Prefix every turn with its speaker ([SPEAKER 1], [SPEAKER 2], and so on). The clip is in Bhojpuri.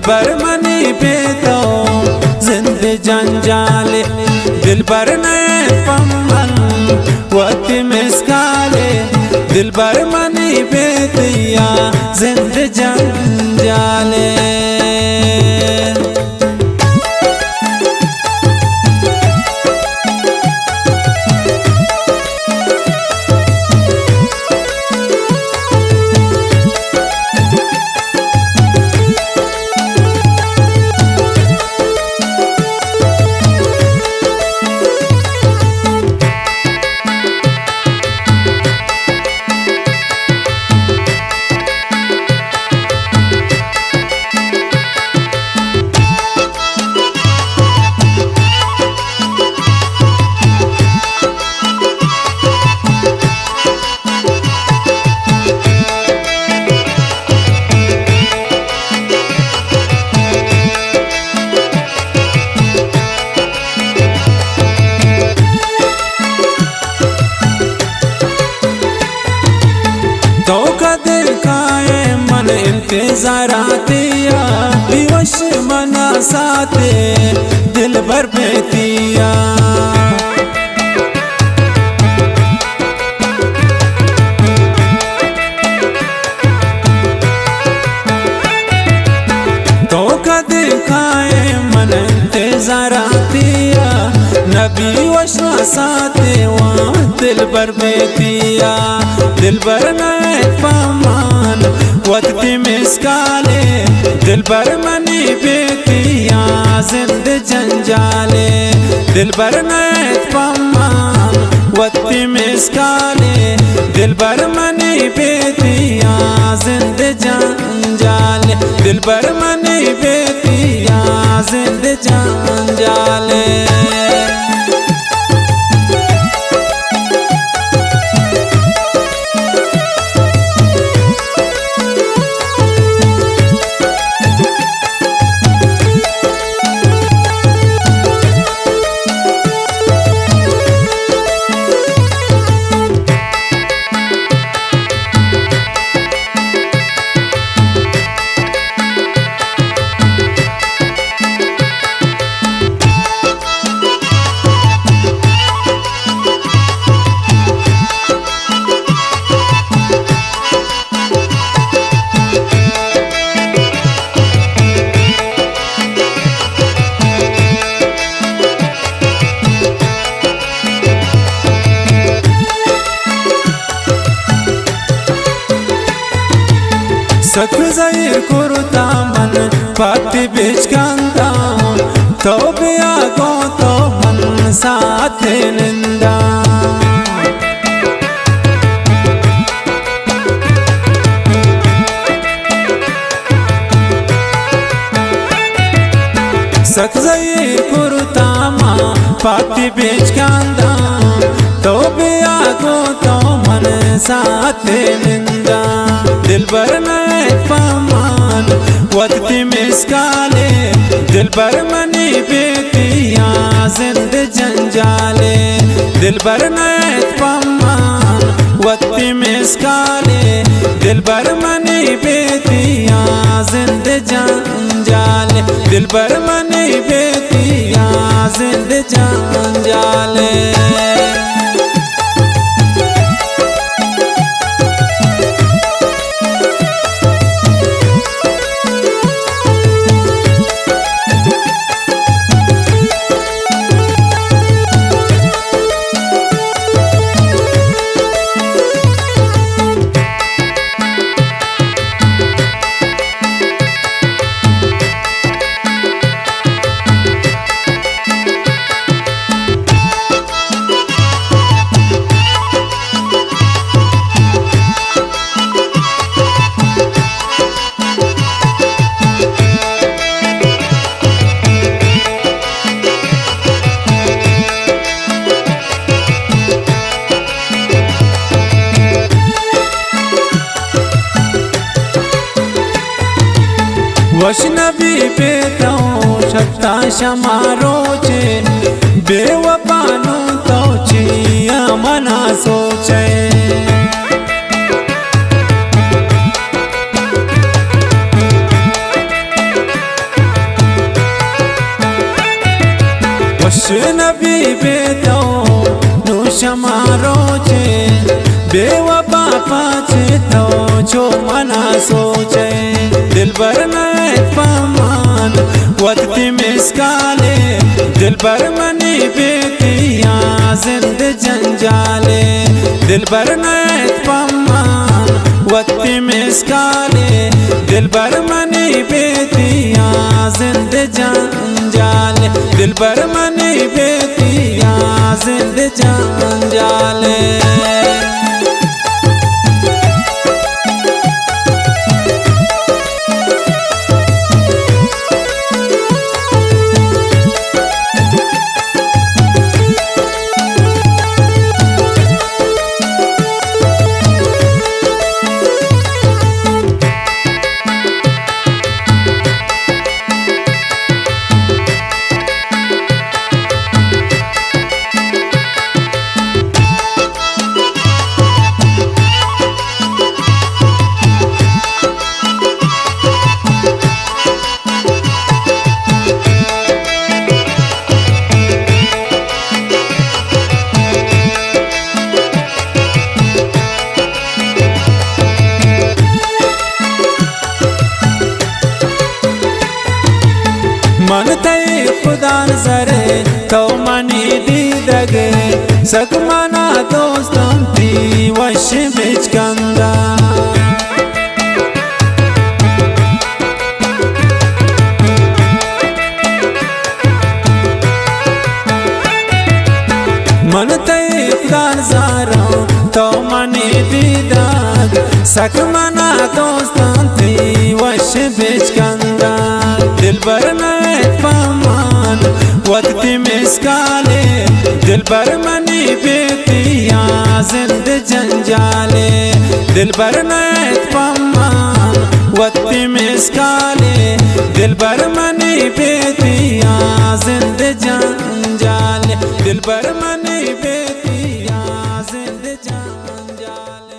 [SPEAKER 1] दिलबर मनी पे तो जिंद जंजाले दिलबर ने पम्मन वक्त मिसकाले दिलबर मनी पे दिया जिंद जंजाले। इंतज़ारातिया बेहोश मना साथे दिल भर बेतिया तो का दिखाए मन इंतज़ारातिया नबी वशना साथे वहाँ दिल भर बेतिया दिल भर में पमान वक्त मिसकाले दिलबर मनी बेतिया जिंद जंजाले दिलबर में पमान वक्त मिसकाले दिलबर मनी बेतिया जिंद जंजाले दिलबर मनी बेतिया जिंद जंजाले। सख ज़हीर कुर्ता मन पाती बीच कांदा तो बिया गो तो मन साथ निंदा सख ज़हीर कुर्ता मन पाती बीच कांदा तो बिया गो तो मन साथ निंदा दिलबर में पमान वक्त मिसकाले दिलबर मनी बेतिया जिंद जंजाले दिलबर में पमान वक्त मिसकाले दिलबर मनी बेतिया जिंद जंजाले दिलबर मनी बेतिया जिंद जंजाले। वैष्णवी पे तो शक्ता समारोचे बेवफानु तो चिया मना सोचे मनी बेतो नूशमा रोचे बेवफा पाचे तो छो मना सोचे दिलबर में पमान वक्ति मिसकाले दिलबर मनी बेतिया जिंद जंजाले दिलबर में पमान वक्ति मिसकाले दिलबर मनी बेतिया जिंद जंजाले दिलबर मनी बेतिया जिंद जंजाले मन तई खुदा नजरे तो मनी दी दगे सक मना दोस्तम थी वश बिच कंदा मन तई खुदा नजरे तो मनी दी दगे सक मना दोस्तम थी वश बिच कंदा दिलबर में पमान वक्ति मिसकाले दिलबर मनी बेतिया जिंद जंजाले दिलबर में पमान वक्ति मिसकाले दिलबर मनी बेतिया जिंद जंजाले दिलबर मनी